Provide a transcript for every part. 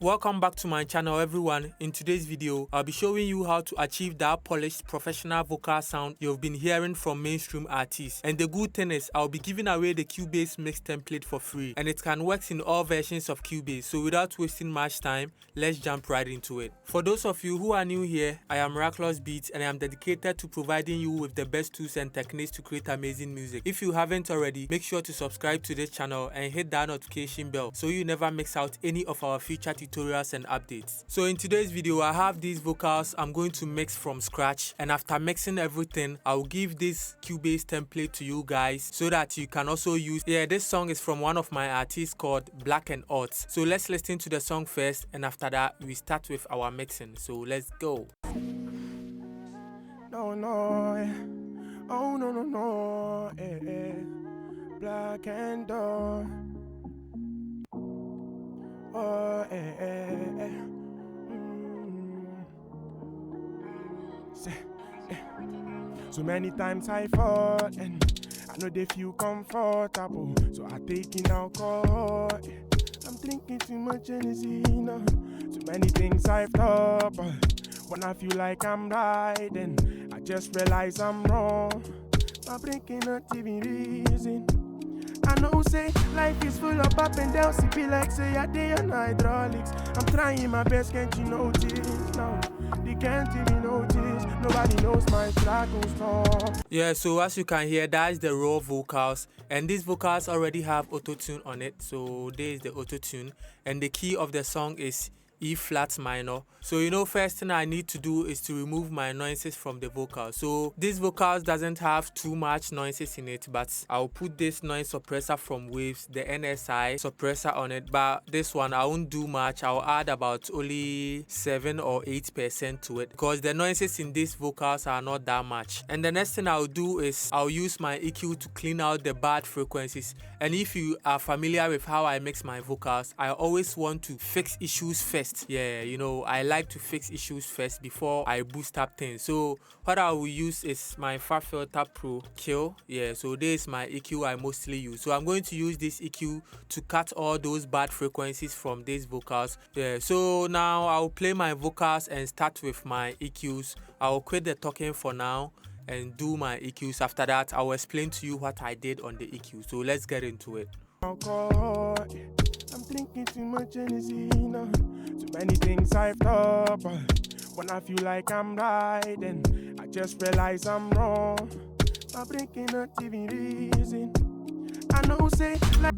Welcome back to my channel everyone. In today's video, I'll be showing you how to achieve that polished professional vocal sound you've been hearing from mainstream artists. And the good thing is, I'll be giving away the Cubase mix template for free, and it can work in all versions of Cubase. So without wasting much time, let's jump right into it. For those of you who are new here, I am Mirakilouz Beatz and I am dedicated to providing you with the best tools and techniques to create amazing music. If you haven't already, make sure to subscribe to this channel and hit that notification bell so you never miss out any of our future tutorials and updates. So in today's video, I have these vocals I'm going to mix from scratch, and after mixing everything, I'll give this Cubase template to you guys so that you can also use. This song is from one of my artists called Black and Odds. So let's listen to the song first, and after that we start with our mixing. So let's go. Black and Odds. So many times I fall and I know they feel comfortable, so I take in alcohol. I'm drinking too much energy now. So many things I've thought, but when I feel like I'm right, then I just realize I'm wrong. My brain cannot even reason. I know say life is full of up and downs. It be like say I day on hydraulics. I'm trying my best, can't you notice? No, they can't even notice. Nobody knows my struggles from. So as you can hear, that's the raw vocals, and these vocals already have auto-tune on it. So there is the auto-tune, and the key of the song is E flat minor. So first thing I need to do is to remove my noises from the vocal. So this vocals doesn't have too much noises in it, but I'll put this noise suppressor from Waves, the NSI suppressor on it. But this one I won't do much. I'll add about only 7 or 8% to it, because the noises in these vocals are not that much. And the next thing I'll do is I'll use my EQ to clean out the bad frequencies. And if you are familiar with how I mix my vocals, I always want to fix issues first. I like to fix issues first before I boost up things. So what I will use is my Fab Filter Pro Kill. So this is my EQ I mostly use. So I'm going to use this EQ to cut all those bad frequencies from these vocals. So now I'll play my vocals and start with my EQs. I'll quit the talking for now and do my EQs. After that, I'll explain to you what I did on the EQ. So let's get into it. I'm drinking too much energy now. So many things I've thought, but when I feel like I'm right, then I just realize I'm wrong. My brain cannot even reason. I know say like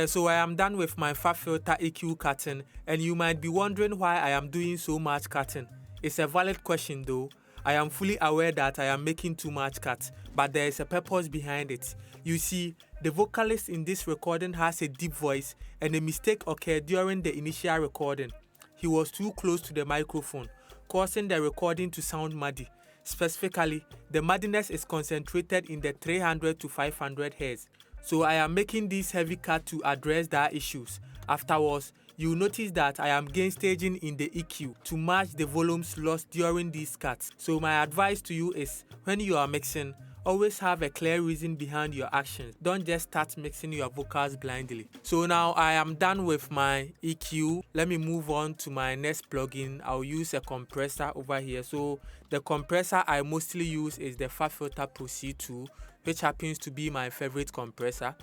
so I am done with my Fab Filter EQ cutting, and you might be wondering why I am doing so much cutting. It's a valid question though. I am fully aware that I am making too much cuts, but there is a purpose behind it. You see, the vocalist in this recording has a deep voice, and a mistake occurred during the initial recording. He was too close to the microphone, causing the recording to sound muddy. Specifically, the muddiness is concentrated in the 300 to 500 Hz. So I am making this heavy cut to address that issues. Afterwards, you'll notice that I am gain staging in the EQ to match the volumes lost during these cuts. So my advice to you is, when you are mixing, always have a clear reason behind your actions. Don't just start mixing your vocals blindly. So now I am done with my EQ. Let me move on to my next plugin. I'll use a compressor over here. So the compressor I mostly use is the Fab Filter Pro C2, which happens to be my favorite compressor.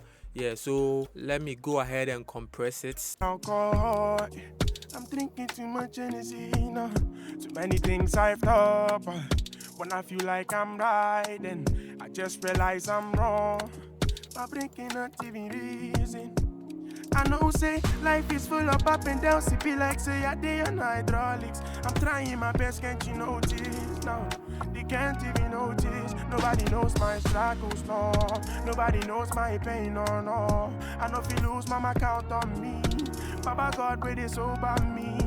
So let me go ahead and compress it. Alcohol. I'm drinking too much energy now. So many things I've thought, but when I feel like I'm right, then I just realize I'm wrong. My brain cannot even reason. I know say life is full of up and downs. It be like say I day on hydraulics. I'm trying my best, can't you notice? No, they can't even notice. Nobody knows my struggles, no. Nobody knows my pain, no. I know if you lose, mama count on me. Baba God, wait is over me.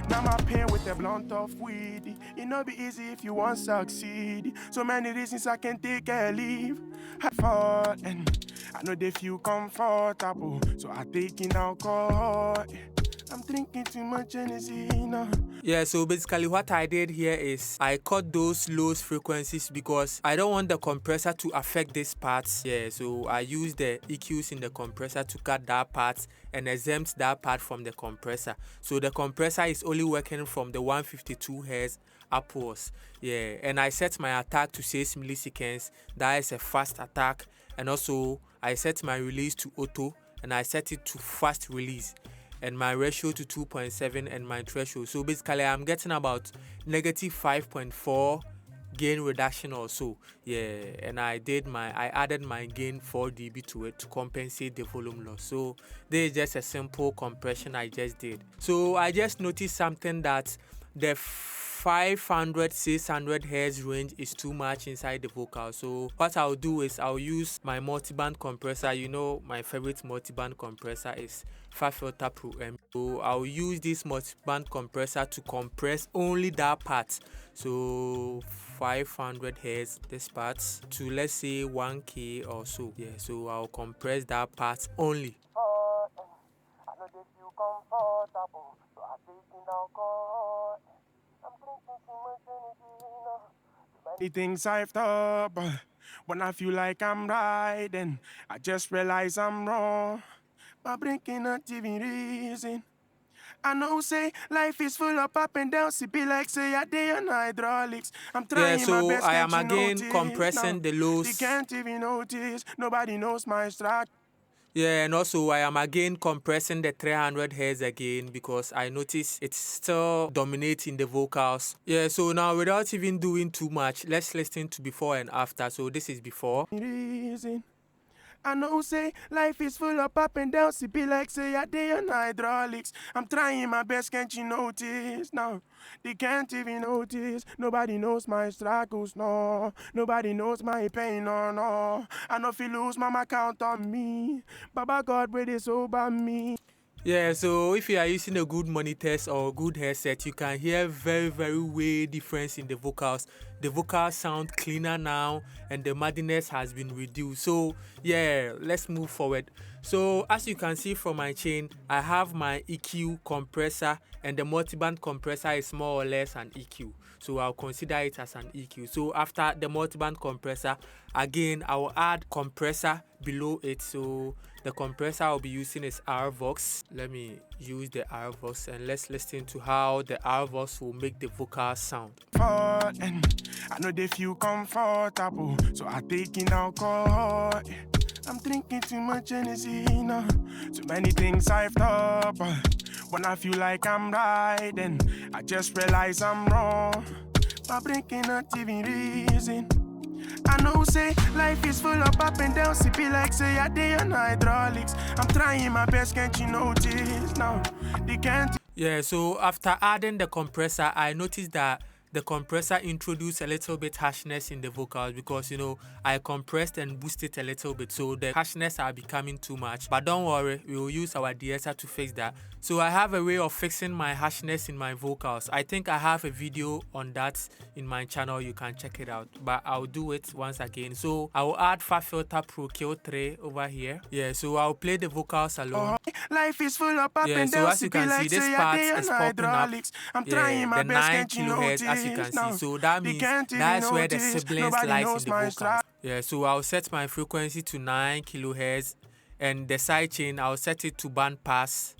Now my pain with the blunt of weed. It no be easy if you want succeed. So many reasons I can take a leave. I fall and I know they feel comfortable, so I taking alcohol. I'm drinking too much energy now. Yeah, so basically what I did here is I cut those low frequencies because I don't want the compressor to affect this part. Yeah, so I use the EQs in the compressor to cut that part and exempt that part from the compressor. So the compressor is only working from the 152 Hz upwards. Yeah, and I set my attack to 6 milliseconds. That is a fast attack. And also I set my release to auto and I set it to fast release, and my ratio to 2.7 and my threshold. So basically I'm getting about -5.4 gain reduction or so. Yeah, and I added my gain 4 dB to it to compensate the volume loss. So this is just a simple compression I just did. So I just noticed something, that the 500-600 Hz range is too much inside the vocal. So what I'll do is I'll use my multiband compressor. You know, my favorite multiband compressor is Flp Pro M. So I'll use this multiband compressor to compress only that part. So 500 Hz, this part, to let's say 1K or so. Yeah, so I'll compress that part only. I know they feel comfortable, so I taking alcohol. I'm drinking too much energy now. Many things I've thought, but when I feel like I'm right, then I just realize I'm wrong. My drinking not even reason. I know, say life is full of up and downs. It be like say a day on hydraulics. I'm trying Yeah, my so best. I Can't am you again notice compressing now? the They lows. can't even notice. Nobody knows my strat. Yeah, and also I am again compressing the 300 Hz again because I notice it's still dominating the vocals. Yeah, so now without even doing too much, let's listen to before and after. So this is before. Reason. I know, say life is full of up and downs. It be like say a day on hydraulics. I'm trying my best, can't you notice now? They can't even notice. Nobody knows my struggles, no. Nobody knows my pain, no. I know if you lose, mama count on me. Baba God, where they sober me. Yeah, so if you are using a good monitors or good headset, you can hear very way difference in the vocals. The vocals sound cleaner now and the muddiness has been reduced. So yeah, let's move forward. So as you can see from my chain, I have my EQ compressor, and the multiband compressor is more or less an EQ. So I'll consider it as an EQ. So after the multiband compressor, again I will add compressor below it. So the compressor I'll be using is RVox. Let me use the RVox and let's listen to how the RVox will make the vocal sound. And I know they feel comfortable, so I taking alcohol. I'm drinking too much energy now. Too many things I've thought, but when I feel like I'm right, then I just realize I'm wrong. My drinking not even reason. I know, say life is full of up and downs. It be like say a day on hydraulics. I'm trying my best, can't you notice now? They can't. Yeah, so after adding the compressor, I noticed that the compressor introduced a little bit harshness in the vocals because, you know, I compressed and boosted a little bit, so the harshness are becoming too much. But don't worry, we will use our DSR to fix that. So I have a way of fixing my harshness in my vocals. I think I have a video on that in my channel. You can check it out, but I'll do it once again. So I will add Flp Pro Q3 over here. Yeah, so I'll play the vocals alone. Life is full of up Yeah, and so downs. as you can see, this part is popping up. I'm Yeah, trying my the best, 9 can't you kilohertz, notice as you can now? see. So that They means can't even that's where the notice. siblings Nobody lies knows in the my vocals. Yeah, so I'll set my frequency to 9 kilohertz, and the sidechain I'll set it to band pass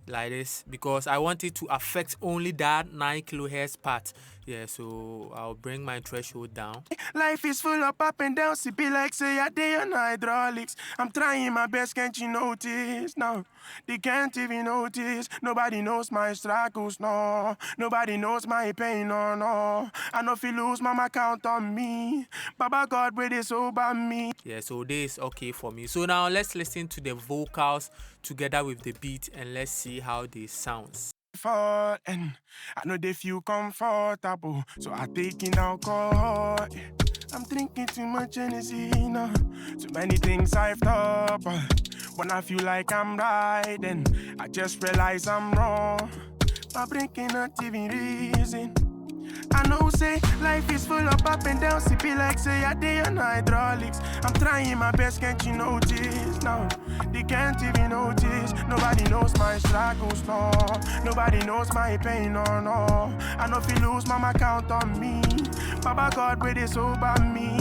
like this because I want it to affect only that 9 kilohertz part. Yeah, so I'll bring my threshold down. Life is full of up and downs. It be like say a day on hydraulics. I'm trying my best, can't you notice now? They can't even notice. Nobody knows my struggles, no. Nobody knows my pain, no. I know if you lose, mama count on me. Baba God, where they sober me. Yeah, so this is okay for me. So now let's listen to the vocals together with the beat and let's see how this sounds. And I know they feel comfortable, so I taking alcohol. I'm drinking too much energy now. Too many things I've thought, but when I feel like I'm right, then I just realize I'm wrong. My drinking not even reason. I know say life is full of up and downs. It be like say I day on hydraulics. I'm trying my best, can't you notice? No, they can't even notice. Nobody knows my struggles, no. Nobody knows my pain, no, no. I know if you lose, mama count on me. Baba God, where they sober me.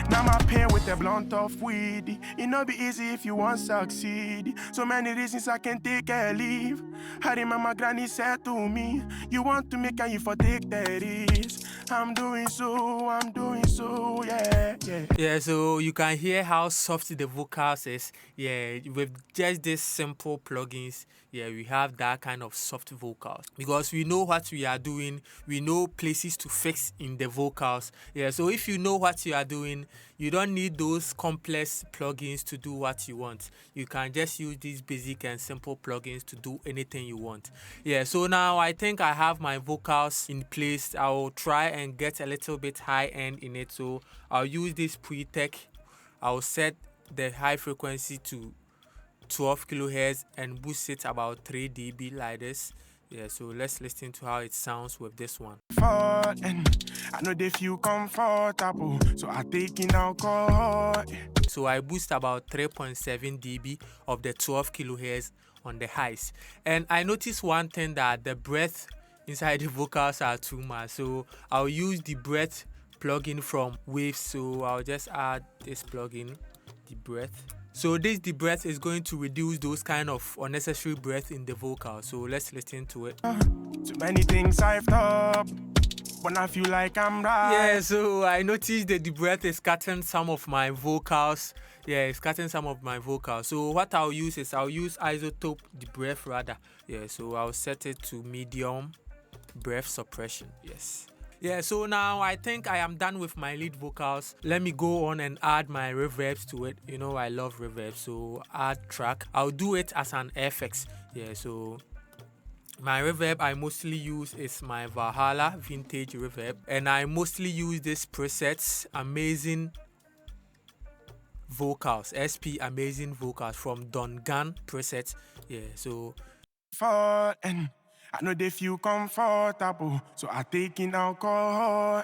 Now my pain with a blunt of weed. It no be easy if you want succeed. So many reasons I can take a leave. I remember granny said to me, you want to make and you for take the risk. I'm doing so, yeah, yeah. Yeah, so you can hear how soft the vocals is. Yeah, with just these simple plugins, yeah, we have that kind of soft vocals because we know what we are doing. We know places to fix in the vocals. Yeah, so if you know what you are doing, you don't need those complex plugins to do what you want. You can just use these basic and simple plugins to do anything you want. Yeah, so now I think I have my vocals in place. I will try and get a little bit high end in it. So I'll use this pre-tech. I'll set the high frequency to 12 kilohertz and boost it about 3 dB like this. Yeah, so let's listen to how it sounds with this one. And I know they feel comfortable, so I take in alcohol. So I boost about 3.7 dB of the 12 kilohertz on the highs. And I noticed one thing, that the breath inside the vocals are too much. So I'll use the breath plugin from Waves. So I'll just add this plugin, the breath. So this the breath is going to reduce those kind of unnecessary breath in the vocal. So let's listen to it. Too many things I've thought, when I feel like I'm right. Yeah, so I noticed that the breath is cutting some of my vocals. Yeah, it's cutting some of my vocals. So what I'll use is I'll use isotope the breath rather. Yeah, so I'll set it to medium breath suppression. Yes. Yeah, so now I think I am done with my lead vocals. Let me go on and add my reverbs to it. You know, I love reverb, so add track. I'll do it as an FX. Yeah, so my reverb I mostly use is my Valhalla vintage reverb, and I mostly use this presets Amazing Vocals, SP Amazing Vocals from Don Gun presets. Yeah, so And I know they feel comfortable, so I take in alcohol.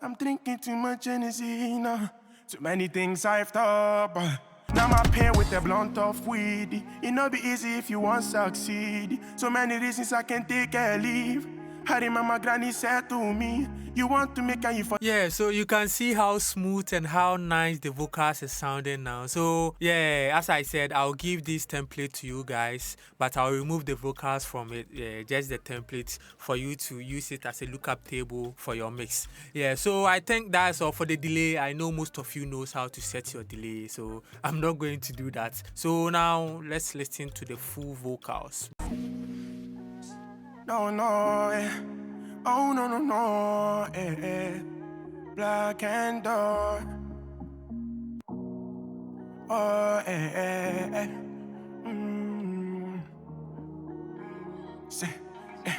I'm drinking too much energy now. Too many things I've thought, but now my pain with a blunt of weed. It no be easy if you want succeed. So many reasons I can take a leave. I remember granny said to me, you want to make and you for. yeah, so you can see how smooth and how nice the vocals is sounding now. So yeah, as I said, I'll give this template to you guys, but I'll remove the vocals from it. Yeah, just the template for you to use it as a lookup table for your mix. Yeah, so I think that's all for the delay. I know most of you knows how to set your delay, so I'm not going to do that. So now let's listen to the full vocals. No, no, eh. Oh, no, no, no, eh, eh. Black and dark. Oh, eh, eh, eh. Say, eh.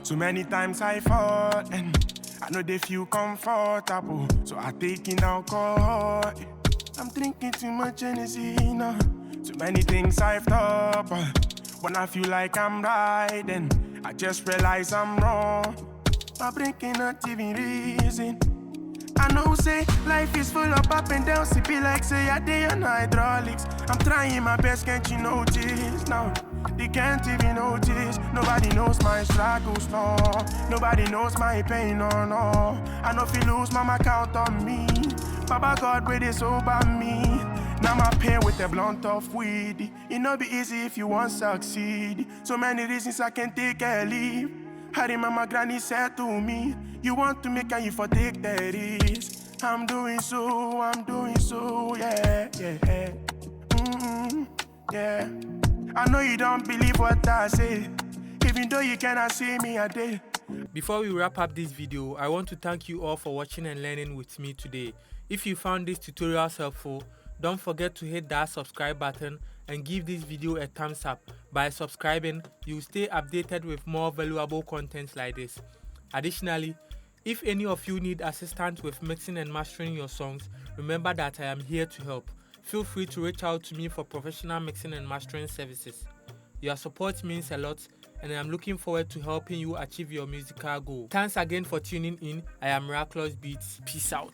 So many times I fall, and I know they feel comfortable, so I take in alcohol. I'm drinking too much energy now. Too many things I've thought, but when I feel like I'm right, then I just realize I'm wrong. My brain cannot even reason. I know say life is full of up and downs. It be like say I day on hydraulics. I'm trying my best, can't you notice? No, they can't even notice. Nobody knows my struggles, no. Nobody knows my pain, no, no. I know if you lose, mama count on me. Baba God, where they sober me. Now my pain with a blunt of weed. It no be easy if you want succeed. So many reasons I can take a leave. I remember granny said to me, you want to make and you for take the risk. I'm doing so, yeah, yeah, yeah. I know you don't believe what I say, even though you cannot see me a day. Before we wrap up this video, I want to thank you all for watching and learning with me today. If you found this tutorial helpful, don't forget to hit that subscribe button and give this video a thumbs up. By subscribing, you'll stay updated with more valuable content like this. Additionally, if any of you need assistance with mixing and mastering your songs, remember that I am here to help. Feel free to reach out to me for professional mixing and mastering services. Your support means a lot, and I'm looking forward to helping you achieve your musical goal. Thanks again for tuning in. I am Mirakilouz Beatz. Peace out.